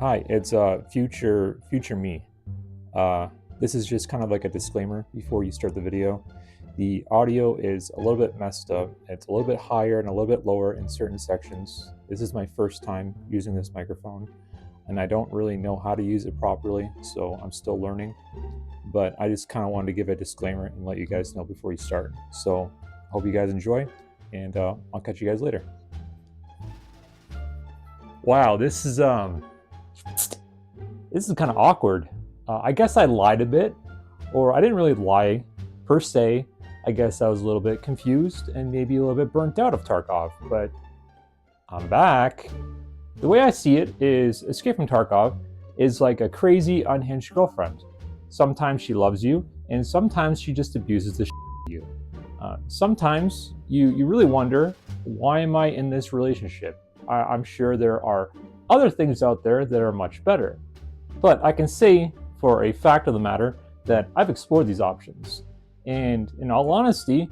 Hi, it's future me. This is just kind of like a disclaimer before you start the video. The audio is a little bit messed up. It's a little bit higher and a little bit lower in certain sections. This is my first time using this microphone, and I don't really know how to use it properly, so I'm still learning. But I just kind of wanted to give a disclaimer and let you guys know before you start. So, hope you guys enjoy, and I'll catch you guys later. Wow, this is kind of awkward. I guess I lied a bit, or I didn't really lie per se. I guess I was a little bit confused and maybe a little bit burnt out of Tarkov, but I'm back. The way I see it is Escape from Tarkov is like a crazy, unhinged girlfriend. Sometimes she loves you, and sometimes she just abuses the shit out of you. Sometimes you really wonder, why am I in this relationship? I'm sure there are other things out there that are much better. But I can say for a fact of the matter that I've explored these options. And in all honesty,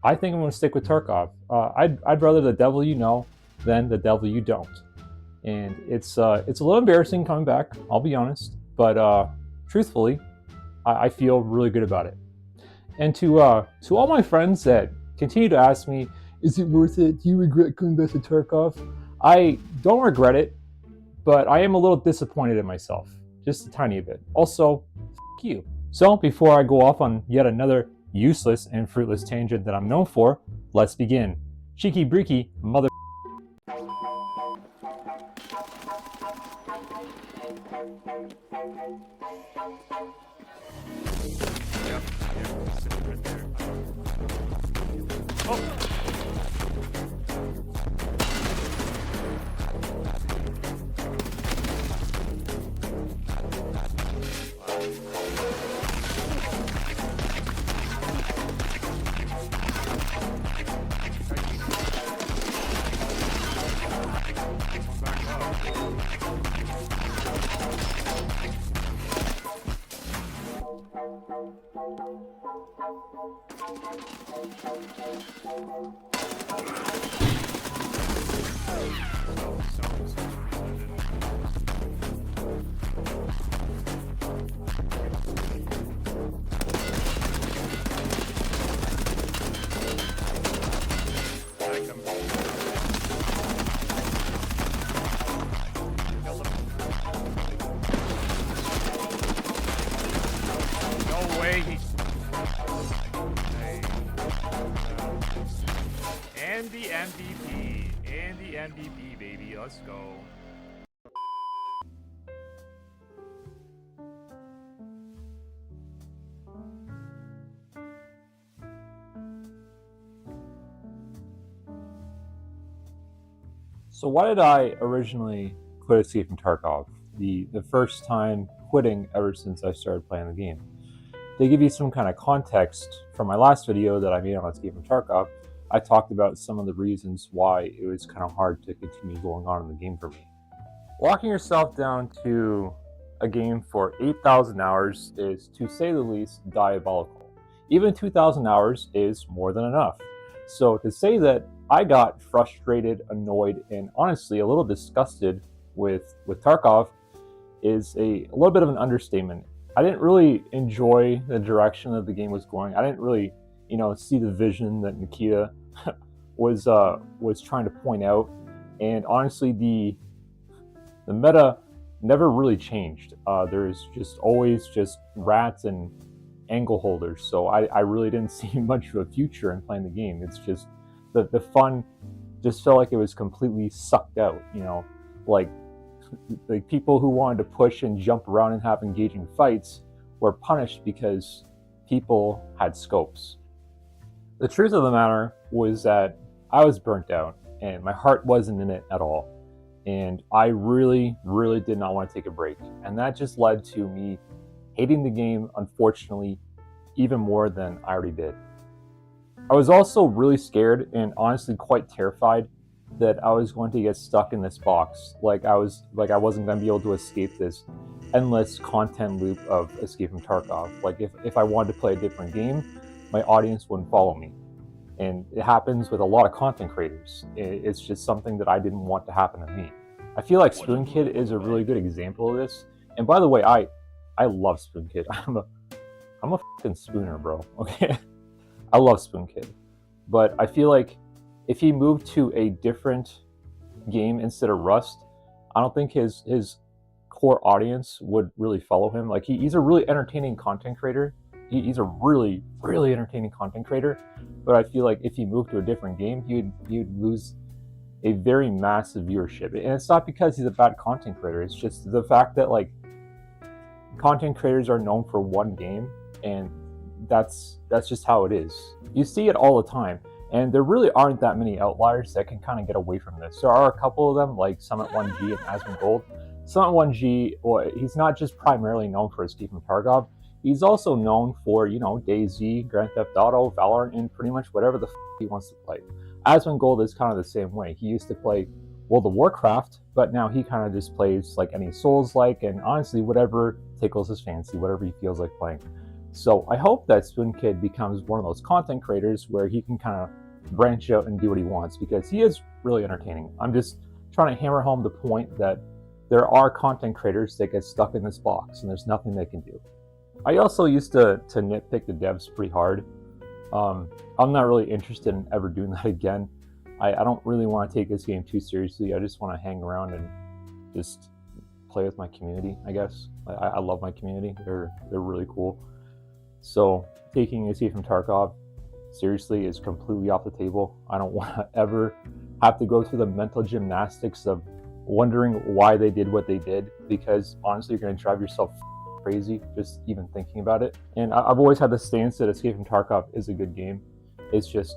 I think I'm going to stick with Tarkov. I'd rather the devil you know than the devil you don't. And it's a little embarrassing coming back, I'll be honest. But truthfully, I feel really good about it. And to all my friends that continue to ask me, is it worth it? Do you regret coming back to Tarkov? I don't regret it, but I am a little disappointed in myself. Just a tiny bit. Also, f*** you. So, before I go off on yet another useless and fruitless tangent that I'm known for, let's begin. Cheeky breaky mother. And the MVP. And the MVP, baby. Let's go. So why did I originally quit Escape from Tarkov? The first time quitting ever since I started playing the game. To give you some kind of context, from my last video that I made on Escape from Tarkov, I talked about some of the reasons why it was kind of hard to continue going on in the game for me. Locking yourself down to a game for 8,000 hours is, to say the least, diabolical. Even 2,000 hours is more than enough. So to say that I got frustrated, annoyed, and honestly a little disgusted with Tarkov is a little bit of an understatement. I didn't really enjoy the direction that the game was going. I didn't really, see the vision that Nikita was trying to point out. And honestly, the meta never really changed. There's just always just rats and angle holders. So I really didn't see much of a future in playing the game. It's just the fun just felt like it was completely sucked out. Like people who wanted to push and jump around and have engaging fights were punished because people had scopes. The truth of the matter was that I was burnt out and my heart wasn't in it at all. And I really, really did not want to take a break. And that just led to me hating the game, unfortunately, even more than I already did. I was also really scared and honestly quite terrified that I was going to get stuck in this box. Like I wasn't going to be able to escape this endless content loop of Escape from Tarkov. Like if I wanted to play a different game, my audience wouldn't follow me. And it happens with a lot of content creators. It's just something that I didn't want to happen to me. I feel like Spoon Kid is a really good example of this. And by the way, I love Spoon Kid. I'm a fucking spooner, bro. Okay, I love Spoon Kid, but I feel like if he moved to a different game instead of Rust, I don't think his core audience would really follow him. Like he's a really entertaining content creator. He's a really entertaining content creator, but I feel like if he moved to a different game, he'd lose a very massive viewership. And it's not because he's a bad content creator. It's just the fact that like content creators are known for one game, and that's just how it is. You see it all the time. And there really aren't that many outliers that can kind of get away from this. There are a couple of them, like Summit 1G and Asmongold. Summit 1G, well, he's not just primarily known for Escape from Tarkov. He's also known for, you know, DayZ, Grand Theft Auto, Valorant, and pretty much whatever the he wants to play. Asmongold is kind of the same way. He used to play World of Warcraft, but now he kind of just plays like any Souls-like, and honestly, whatever tickles his fancy, whatever he feels like playing. So I hope that Spoon Kid becomes one of those content creators where he can kind of branch out and do what he wants, because he is really entertaining. I'm just trying to hammer home the point that there are content creators that get stuck in this box and there's nothing they can do. I also used to nitpick the devs pretty hard. I'm not really interested in ever doing that again. I don't really want to take this game too seriously. I just want to hang around and just play with my community, I guess. I love my community. They're really cool. So taking Escape from Tarkov seriously is completely off the table. I don't want to ever have to go through the mental gymnastics of wondering why they did what they did, because honestly, you're going to drive yourself crazy just even thinking about it. And I've always had the stance that Escape from Tarkov is a good game. It's just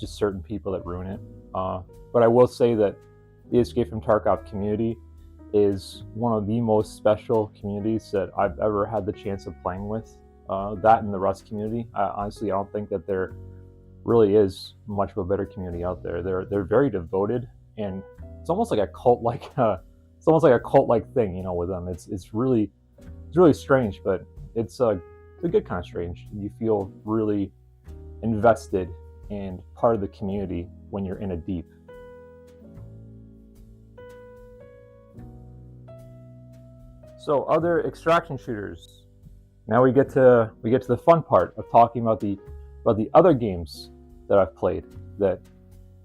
certain people that ruin it. But I will say that the Escape from Tarkov community is one of the most special communities that I've ever had the chance of playing with. That and the Rust community. Honestly, I don't think that there really is much of a better community out there. They're very devoted, and it's almost like a cult-like. It's almost like a cult-like thing, you know, with them. It's really strange, but it's a good kind of strange. You feel really invested and part of the community when you're in it deep. So other extraction shooters. Now we get to the fun part of talking about the other games that I've played that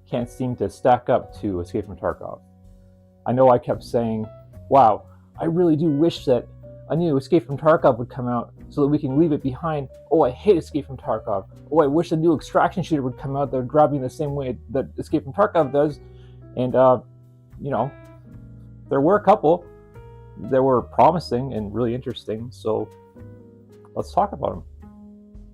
can't seem to stack up to Escape from Tarkov. I know I kept saying, wow, I really do wish that a new Escape from Tarkov would come out so that we can leave it behind. Oh, I hate Escape from Tarkov. Oh, I wish a new extraction shooter would come out that would grab me the same way that Escape from Tarkov does. And, you know, there were a couple that were promising and really interesting, so let's talk about them.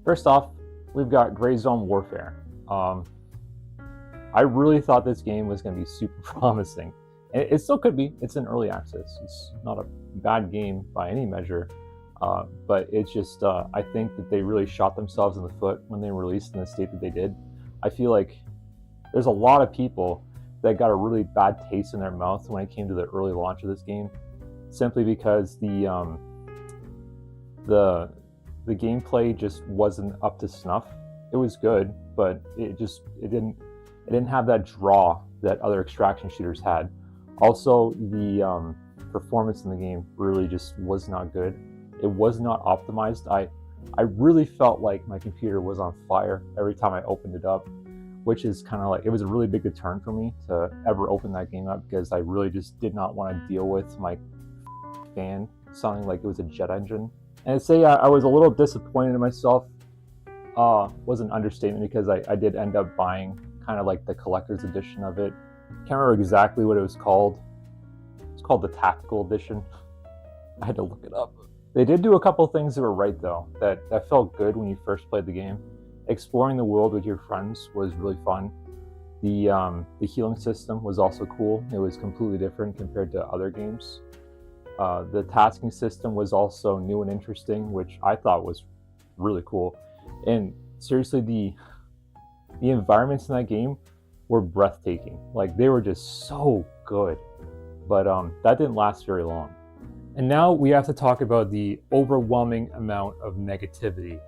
First off, we've got Gray Zone Warfare. I really thought this game was going to be super promising. It still could be. It's in early access. It's not a bad game by any measure, but it's just, I think that they really shot themselves in the foot when they released in the state that they did. I feel like there's a lot of people that got a really bad taste in their mouth when it came to the early launch of this game, simply because the gameplay just wasn't up to snuff. It was good, but it didn't have that draw that other extraction shooters had. Also, the performance in the game really just was not good. It was not optimized. I really felt like my computer was on fire every time I opened it up, which is kind of like, it was a really big deterrent for me to ever open that game up, because I really just did not want to deal with my fan sounding like it was a jet engine. And to say I was a little disappointed in myself was an understatement, because I did end up buying kind of like the collector's edition of it. Can't remember exactly what it was called. It's called the Tactical Edition. I had to look it up. They did do a couple things that were right, though, that felt good when you first played the game. Exploring the world with your friends was really fun. The healing system was also cool. It was completely different compared to other games. The tasking system was also new and interesting, which I thought was really cool. And seriously, the environments in that game were breathtaking. Like, they were just so good. But that didn't last very long. And now we have to talk about the overwhelming amount of negativity.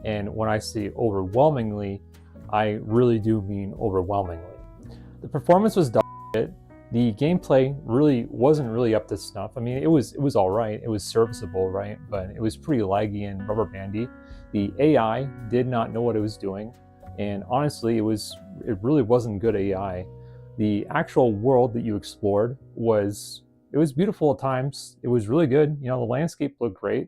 And when I say overwhelmingly, I really do mean overwhelmingly. The performance was shit. The gameplay wasn't really up to snuff. I mean, it was all right. It was serviceable, right? But it was pretty laggy and rubber bandy. The AI did not know what it was doing, and honestly, it really wasn't good AI. The actual world that you explored was beautiful at times. It was really good. You know, the landscape looked great,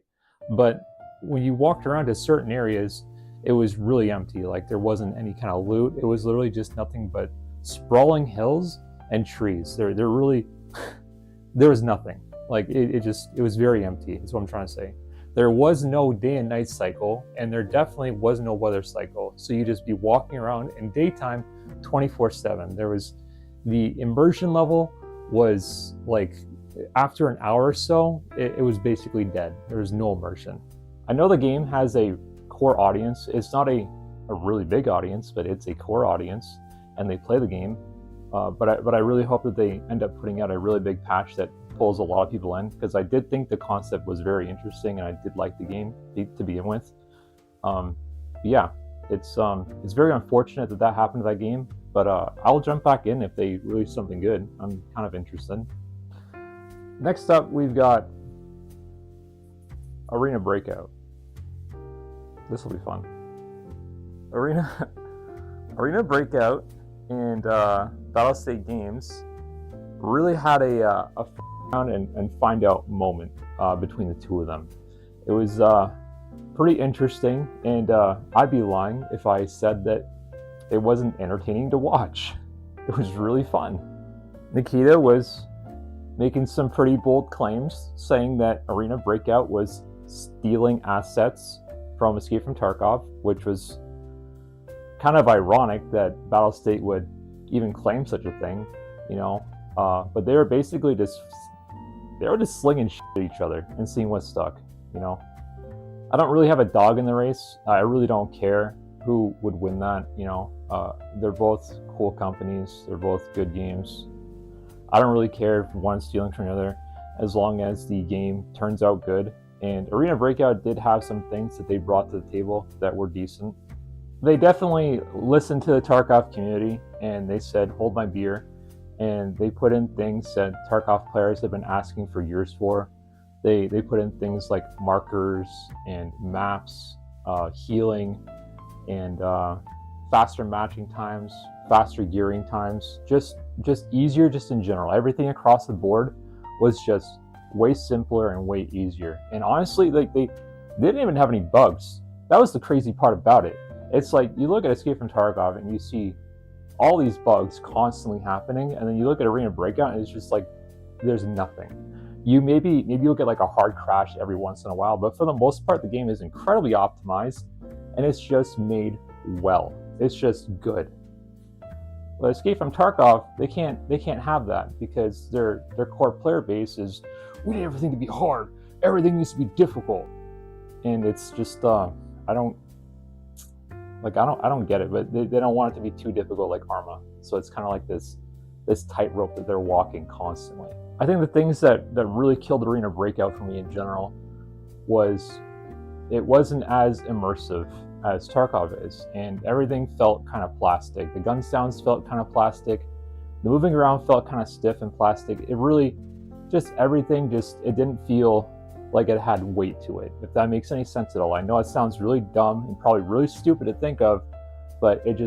but when you walked around to certain areas, it was really empty. Like there wasn't any kind of loot. It was literally just nothing but sprawling hills and trees. There really there was nothing. Like it was very empty. Is what I'm trying to say. There was no day and night cycle, and there definitely was no weather cycle. So you just be walking around in daytime 24/7. There was the immersion level was like after an hour or so, it was basically dead. There was no immersion. I know the game has a core audience. It's not a really big audience, but it's a core audience, and they play the game. But I really hope that they end up putting out a really big patch that pulls a lot of people in, because I did think the concept was very interesting, and I did like the game to begin with. Yeah, it's very unfortunate that happened to that game, but I'll jump back in if they release something good. I'm kind of interested. Next up, we've got Arena Breakout. This will be fun. Arena Breakout and Battlestate Games really had a found and find out moment between the two of them. It was pretty interesting, and I'd be lying if I said that it wasn't entertaining to watch. It was really fun. Nikita was making some pretty bold claims, saying that Arena Breakout was stealing assets from Escape from Tarkov, which was kind of ironic that Battlestate would even claim such a thing, you know. But they were basically just slinging shit at each other and seeing what stuck, you know. I don't really have a dog in the race. I really don't care who would win that, you know. They're both cool companies. They're both good games. I don't really care if one's stealing from the other, as long as the game turns out good. And Arena Breakout did have some things that they brought to the table that were decent. They definitely listened to the Tarkov community, and they said, hold my beer. And they put in things that Tarkov players have been asking for years for. They put in things like markers and maps, healing, and faster matching times, faster gearing times, just easier just in general. Everything across the board was just way simpler and way easier. And honestly, like they didn't even have any bugs. That was the crazy part about it. It's like you look at Escape from Tarkov and you see all these bugs constantly happening, and then you look at Arena Breakout and it's just like there's nothing. You maybe you'll get like a hard crash every once in a while, but for the most part the game is incredibly optimized, and it's just made well. It's just good. But Escape from Tarkov, they can't have that, because their core player base is, we need everything to be hard, everything needs to be difficult, and it's just I don't get it. But they don't want it to be too difficult like Arma, so it's kind of like this tightrope that they're walking constantly. I think the things that really killed Arena Breakout for me in general was it wasn't as immersive as Tarkov is, and everything felt kind of plastic. The gun sounds felt kind of plastic. The moving around felt kind of stiff and plastic. It really everything it didn't feel like it had weight to it, if that makes any sense at all. I know it sounds really dumb and probably really stupid to think of, but it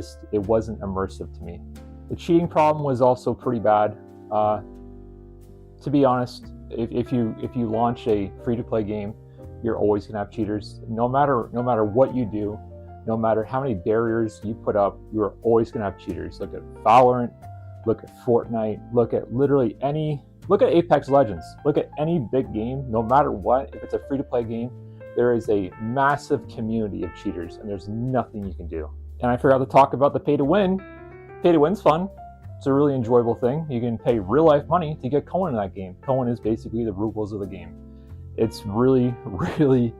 wasn't immersive to me. The cheating problem was also pretty bad. To be honest, if you launch a free-to-play game, you're always gonna have cheaters. No matter what you do, no matter how many barriers you put up, you're always gonna have cheaters. Look at Valorant, look at Fortnite, look at Apex Legends, look at any big game. No matter what, if it's a free-to-play game, there is a massive community of cheaters, and there's nothing you can do. And I forgot to talk about the pay to win. Pay to win's fun. It's a really enjoyable thing. You can pay real life money to get coin in that game. Coin is basically the rubles of the game. It's really, really,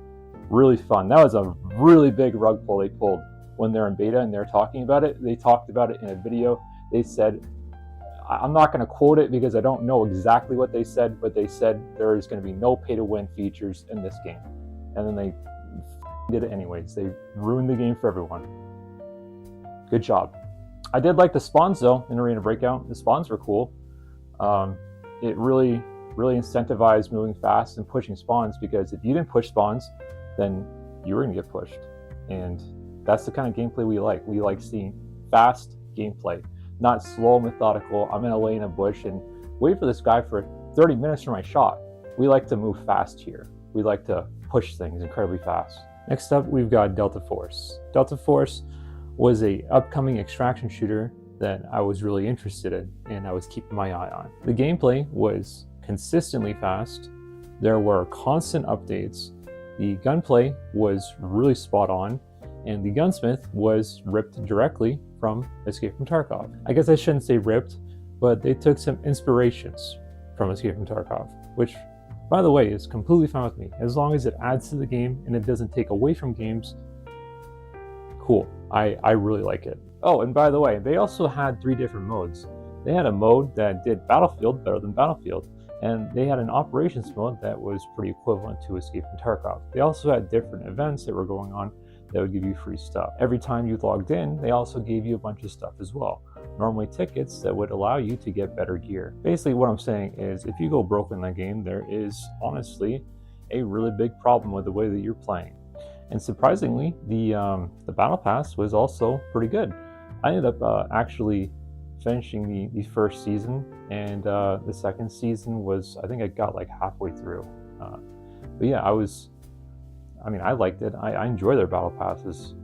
really fun. That was a really big rug pull they pulled when they're in beta and they're talking about it. They talked about it in a video. They said, I'm not going to quote it because I don't know exactly what they said, but they said there is going to be no pay to win features in this game. And then they did it anyways. They ruined the game for everyone. Good job. I did like the spawns though in Arena Breakout. The spawns were cool. It really incentivized moving fast and pushing spawns, because if you didn't push spawns, then you were going to get pushed. And that's the kind of gameplay we like. We like seeing fast gameplay, not slow, methodical. I'm going to lay in a bush and wait for this guy for 30 minutes for my shot. We like to move fast here. We like to push things incredibly fast. Next up, we've got Delta Force. Delta Force was a upcoming extraction shooter that I was really interested in and I was keeping my eye on. The gameplay was consistently fast. There were constant updates. The gunplay was really spot on, and the gunsmith was ripped directly from Escape from Tarkov. I guess I shouldn't say ripped, but they took some inspirations from Escape from Tarkov, which, by the way, is completely fine with me. As long as it adds to the game and it doesn't take away from games, cool. I really like it. Oh, and by the way, they also had 3 different modes. They had a mode that did Battlefield better than Battlefield, and they had an operations mode that was pretty equivalent to Escape from Tarkov. They also had different events that were going on that would give you free stuff. Every time you logged in, they also gave you a bunch of stuff as well. Normally tickets that would allow you to get better gear. Basically what I'm saying is, if you go broke in that game, there is honestly a really big problem with the way that you're playing. And surprisingly, the Battle Pass was also pretty good. I ended up actually finishing the first season, and the second season was, I think I got like halfway through. But yeah, I liked it. I enjoy their Battle Passes.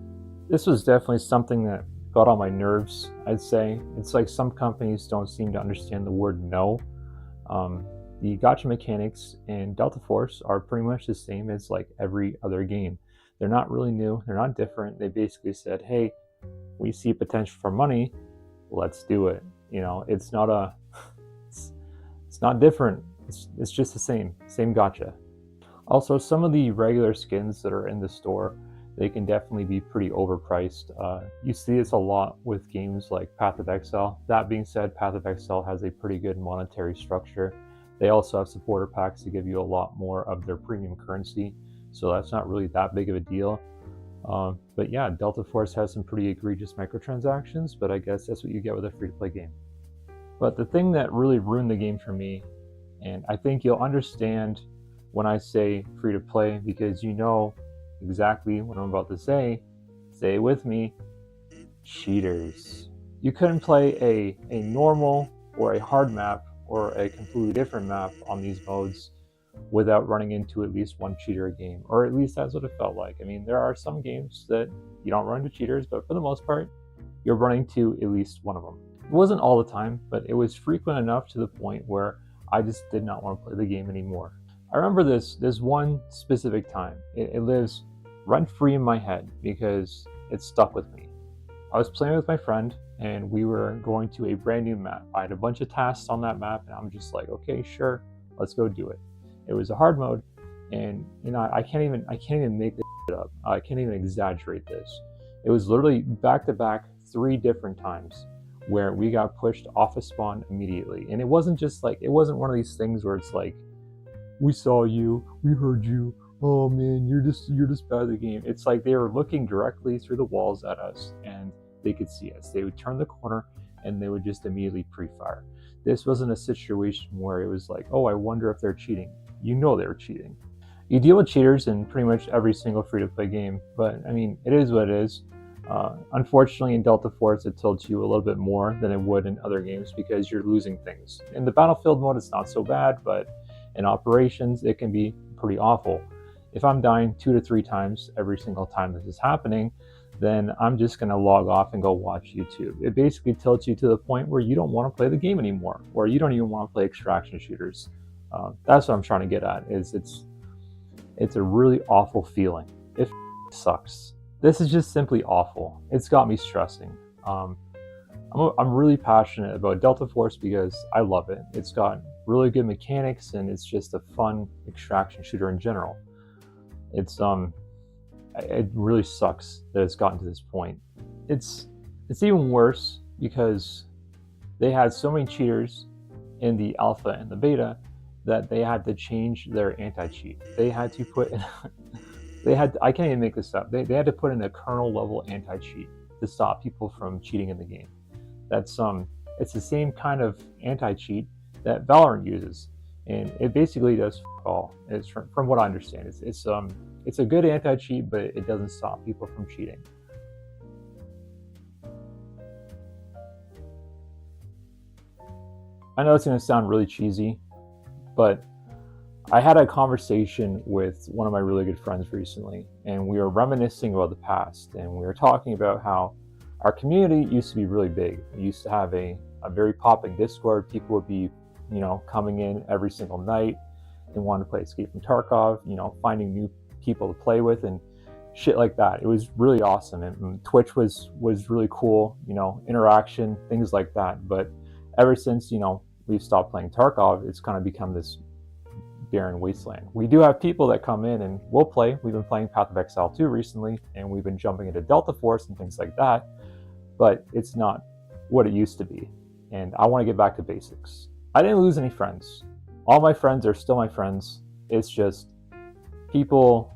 This was definitely something that got on my nerves, I'd say. It's like some companies don't seem to understand the word no. The gacha mechanics in Delta Force are pretty much the same as like every other game. They're not really new, they're not different. They basically said, hey, we see potential for money, let's do it. You know, it's not different. It's just the same gacha. Also, some of the regular skins that are in the store, they can definitely be pretty overpriced. You see this a lot with games like Path of Exile. That being said, Path of Exile has a pretty good monetary structure. They also have supporter packs to give you a lot more of their premium currency, so that's not really that big of a deal. But yeah, Delta Force has some pretty egregious microtransactions, but I guess that's what you get with a free-to-play game. But the thing that really ruined the game for me, and I think you'll understand when I say free-to-play, because you know exactly what I'm about to say it with me: cheaters. You couldn't play a normal or a hard map or a completely different map on these modes without running into at least one cheater a game, or at least that's what it felt like. I mean, there are some games that you don't run into cheaters, but for the most part, you're running to at least one of them. It wasn't all the time, but it was frequent enough to the point where I just did not want to play the game anymore. I remember this one specific time. It lives rent-free in my head because it stuck with me. I was playing with my friend, and we were going to a brand new map. I had a bunch of tasks on that map, and I'm just like, okay, sure, let's go do it. It was a hard mode, and you know, I can't even make this shit up. I can't even exaggerate this. It was literally back-to-back 3 different times where we got pushed off a spawn immediately. And it wasn't one of these things where it's like, we saw you, we heard you, oh man, you're just bad at the game. It's like they were looking directly through the walls at us and they could see us. They would turn the corner and they would just immediately pre-fire. This wasn't a situation where it was like, oh, I wonder if they're cheating. You know they were cheating. You deal with cheaters in pretty much every single free-to-play game, but I mean, it is what it is. Unfortunately, in Delta Force, it tilts you a little bit more than it would in other games because you're losing things. In the Battlefield mode, it's not so bad, but in operations, it can be pretty awful. If I'm dying 2 to 3 times every single time this is happening, then I'm just going to log off and go watch YouTube. It basically tilts you to the point where you don't want to play the game anymore, or you don't even want to play extraction shooters. That's what I'm trying to get at, is it's a really awful feeling. It sucks. This is just simply awful. It's got me stressing. I'm really passionate about Delta Force because I love it. It's got really good mechanics and it's just a fun extraction shooter in general. It really sucks that it's gotten to this point. It's even worse because they had so many cheaters in the alpha and the beta that they had to change their anti-cheat. They had to put in I can't even make this up. They had to put in a kernel level anti-cheat to stop people from cheating in the game. That's it's the same kind of anti-cheat that Valorant uses, and it basically does all. It's from what I understand. It's a good anti-cheat, but it doesn't stop people from cheating. I know it's going to sound really cheesy, but I had a conversation with one of my really good friends recently, and we were reminiscing about the past, and we were talking about how our community used to be really big. We used to have a very popping Discord. People would be, coming in every single night and wanting to play Escape from Tarkov, finding new people to play with and shit like that. It was really awesome, and Twitch was really cool, interaction, things like that. But ever since, we've stopped playing Tarkov, it's kind of become this barren wasteland. We do have people that come in and we'll play. We've been playing Path of Exile 2 recently, and we've been jumping into Delta Force and things like that, but it's not what it used to be, and I want to get back to basics. I didn't lose any friends. All my friends are still my friends. It's just people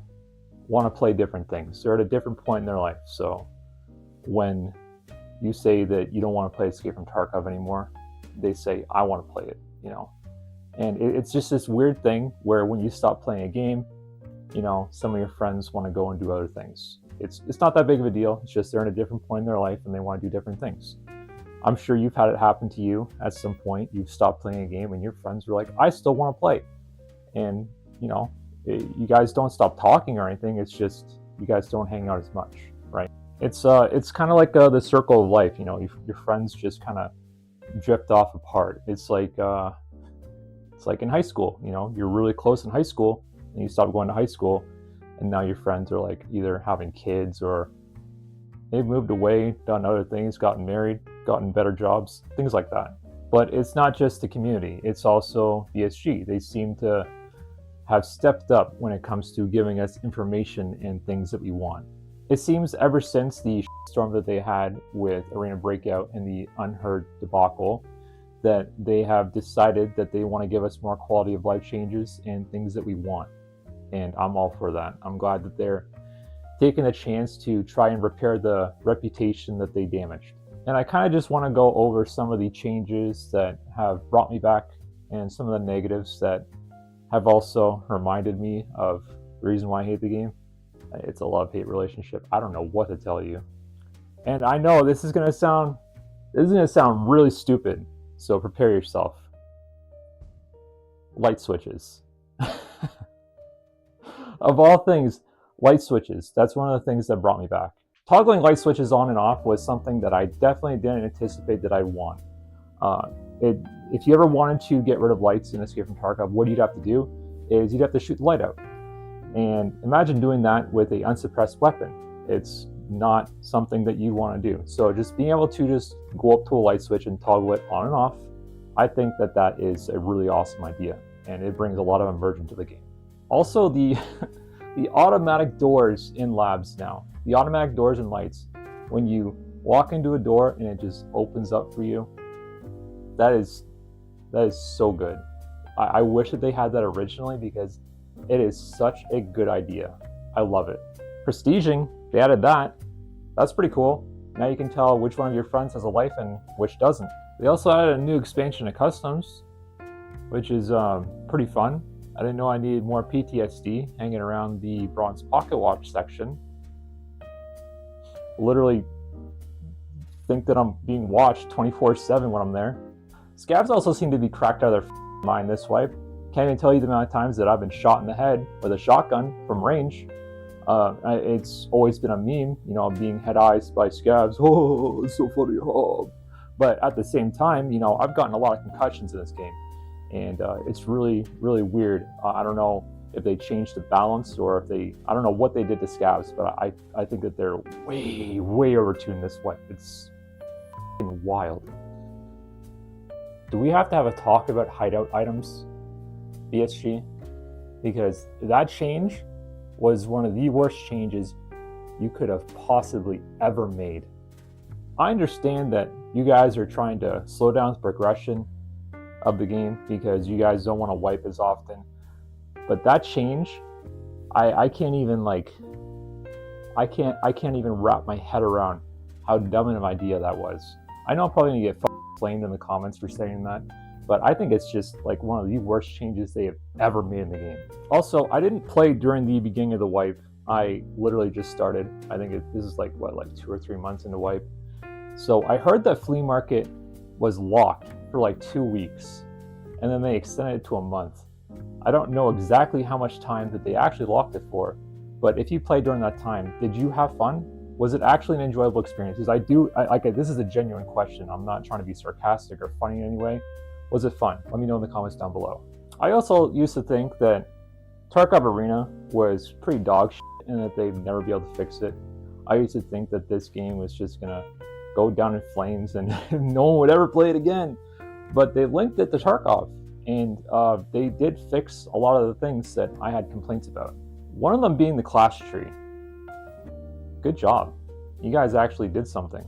want to play different things. They're at a different point in their life. So when you say that you don't want to play Escape from Tarkov anymore, they say, I want to play it, And it's just this weird thing where when you stop playing a game, some of your friends want to go and do other things. It's not that big of a deal. It's just they're in a different point in their life and they want to do different things. I'm sure you've had it happen to you at some point. You've stopped playing a game and your friends were like, I still want to play. And, you guys don't stop talking or anything. It's just you guys don't hang out as much, right? It's kind of like the circle of life. Your friends just kind of drift off apart. It's like in high school. You're really close in high school and you stop going to high school, and now your friends are like either having kids or they've moved away, done other things, gotten married, gotten better jobs, things like that. But it's not just the community, it's also BSG. They seem to have stepped up when it comes to giving us information and things that we want. It seems ever since the storm that they had with Arena Breakout and the Unheard debacle, that they have decided that they want to give us more quality of life changes and things that we want. And I'm all for that. I'm glad that they're taking a chance to try and repair the reputation that they damaged. And I kind of just want to go over some of the changes that have brought me back and some of the negatives that have also reminded me of the reason why I hate the game. It's a love-hate relationship. I don't know what to tell you. And I know this is gonna sound really stupid, so prepare yourself. Light switches. Of all things, light switches. That's one of the things that brought me back. Toggling light switches on and off was something that I definitely didn't anticipate that I'd want. If you ever wanted to get rid of lights in Escape from Tarkov, what you'd have to do is you'd have to shoot the light out. And imagine doing that with an unsuppressed weapon. It's not something that you want to do. So just being able to just go up to a light switch and toggle it on and off, I think that is a really awesome idea, and it brings a lot of immersion to the game. Also, the automatic doors in labs now, the automatic doors and lights, when you walk into a door and it just opens up for you, that is so good. I wish that they had that originally because it is such a good idea. I love it. Prestiging, they added that. That's pretty cool. Now you can tell which one of your friends has a life and which doesn't. They also added a new expansion of customs, which is pretty fun. I didn't know I needed more PTSD hanging around the bronze pocket watch section. Literally think that I'm being watched 24/7 when I'm there. Scavs also seem to be cracked out of their mind this wipe. Can't even tell you the amount of times that I've been shot in the head with a shotgun from range. It's always been a meme, being head-eyes by scavs. Oh, it's so funny. Oh. But at the same time, I've gotten a lot of concussions in this game. And it's really, really weird. I don't know if they changed the balance or if I don't know what they did to scavs, but I think that they're way, way overtuned this wipe. It's wild. Do we have to have a talk about hideout items, BSG? Because that change was one of the worst changes you could have possibly ever made. I understand that you guys are trying to slow down the progression of the game because you guys don't want to wipe as often, but that change, I can't even I can't even wrap my head around how dumb of an idea that was. I know I'm probably gonna get flamed in the comments for saying that, but I think it's just like one of the worst changes they have ever made in the game. Also, I didn't play during the beginning of the wipe. I literally just started. I think this is like 2 or 3 months into wipe. So I heard that flea market was locked for like 2 weeks, and then they extended it to a month. I don't know exactly how much time that they actually locked it for, but if you played during that time, did you have fun? Was it actually an enjoyable experience? Because this is a genuine question. I'm not trying to be sarcastic or funny in any way. Was it fun? Let me know in the comments down below. I also used to think that Tarkov Arena was pretty dog shit and that they'd never be able to fix it. I used to think that this game was just gonna go down in flames and no one would ever play it again. But they linked it to Tarkov, and they did fix a lot of the things that I had complaints about. One of them being the class tree. Good job. You guys actually did something.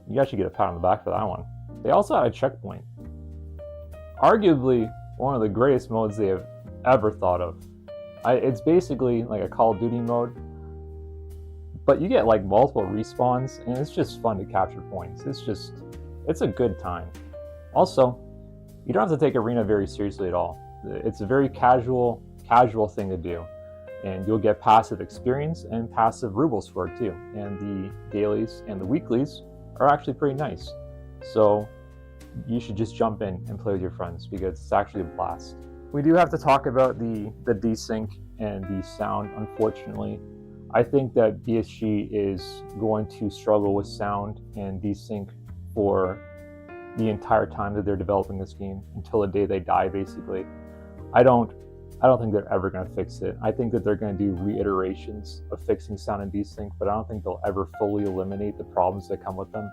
You guys should get a pat on the back for that one. They also had a checkpoint. Arguably one of the greatest modes they have ever thought of. It's basically like a Call of Duty mode, but you get like multiple respawns, and it's just fun to capture points. It's a good time. Also, you don't have to take Arena very seriously at all. It's a very casual thing to do, and you'll get passive experience and passive rubles for it too. And the dailies and the weeklies are actually pretty nice. So you should just jump in and play with your friends because it's actually a blast. We do have to talk about the desync and the sound, unfortunately. I think that BSG is going to struggle with sound and desync for the entire time that they're developing this game until the day they die, basically. I don't think they're ever going to fix it. I think that they're going to do reiterations of fixing sound and desync, but I don't think they'll ever fully eliminate the problems that come with them.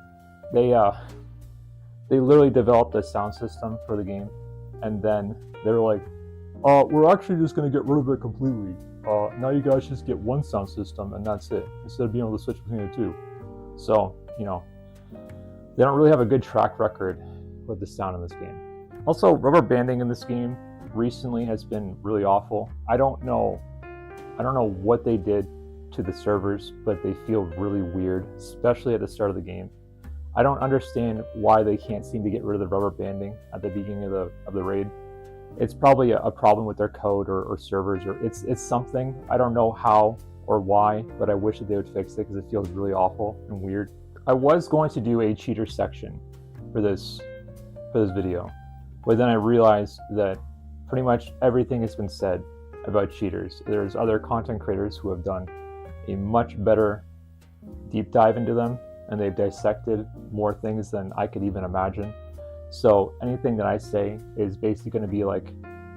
They literally developed a sound system for the game, and then they're like, we're actually just going to get rid of it completely. Now you guys just get one sound system and that's it, instead of being able to switch between the two. So, they don't really have a good track record with the sound in this game. Also, rubber banding in this game recently has been really awful. I don't know what they did to the servers, but they feel really weird, especially at the start of the game. I don't understand why they can't seem to get rid of the rubber banding at the beginning of the raid. It's probably a problem with their code or servers, or it's something. I don't know how or why, but I wish that they would fix it because it feels really awful and weird. I was going to do a cheater section for this video, but then I realized that pretty much everything has been said about cheaters. There's other content creators who have done a much better deep dive into them, and they've dissected more things than I could even imagine. So anything that I say is basically going to be like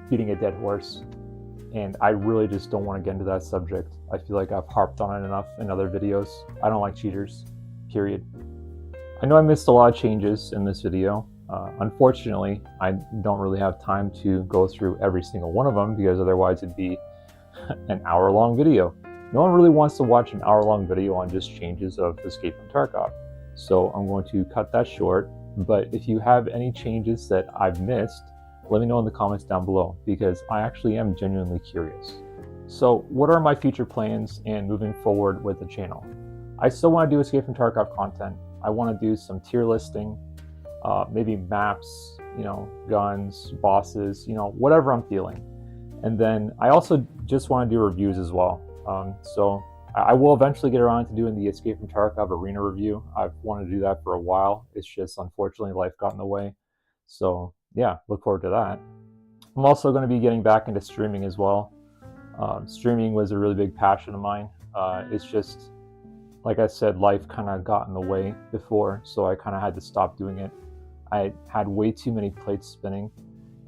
beating a dead horse, and I really just don't want to get into that subject. I feel like I've harped on it enough in other videos. I don't like cheaters, period. I know I missed a lot of changes in this video. Unfortunately, I don't really have time to go through every single one of them because otherwise it'd be an hour-long video. No one really wants to watch an hour-long video on just changes of Escape from Tarkov. So I'm going to cut that short, but if you have any changes that I've missed, let me know in the comments down below because I actually am genuinely curious. So what are my future plans and moving forward with the channel? I still want to do Escape from Tarkov content. I want to do some tier listing, maybe maps, guns, bosses, whatever I'm feeling. And then I also just want to do reviews as well. So I will eventually get around to doing the Escape from Tarkov Arena review. I've wanted to do that for a while. It's just unfortunately life got in the way. So yeah, look forward to that. I'm also going to be getting back into streaming as well. Streaming was a really big passion of mine. It's just, like I said, life kind of got in the way before, so I kind of had to stop doing it. I had way too many plates spinning,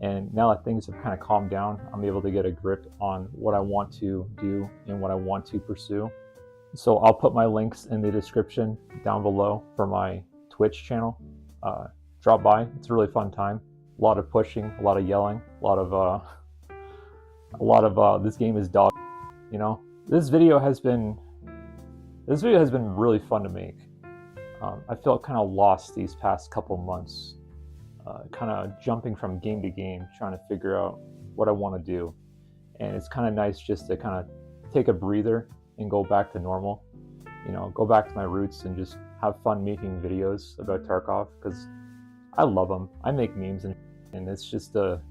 and now that things have kind of calmed down, I'm able to get a grip on what I want to do and what I want to pursue. So I'll put my links in the description down below for my Twitch channel. Drop by. It's a really fun time. A lot of pushing, a lot of yelling, a lot of this game is dog. This video has been really fun to make. I felt kind of lost these past couple months, kind of jumping from game to game, trying to figure out what I want to do. And it's kind of nice just to kind of take a breather and go back to normal, go back to my roots and just have fun making videos about Tarkov, because I love them. I make memes and it's just a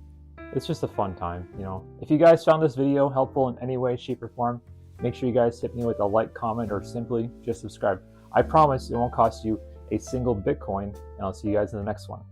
fun time, you know. If you guys found this video helpful in any way, shape, or form, make sure you guys hit me with a like, comment, or simply just subscribe. I promise it won't cost you a single Bitcoin, and I'll see you guys in the next one.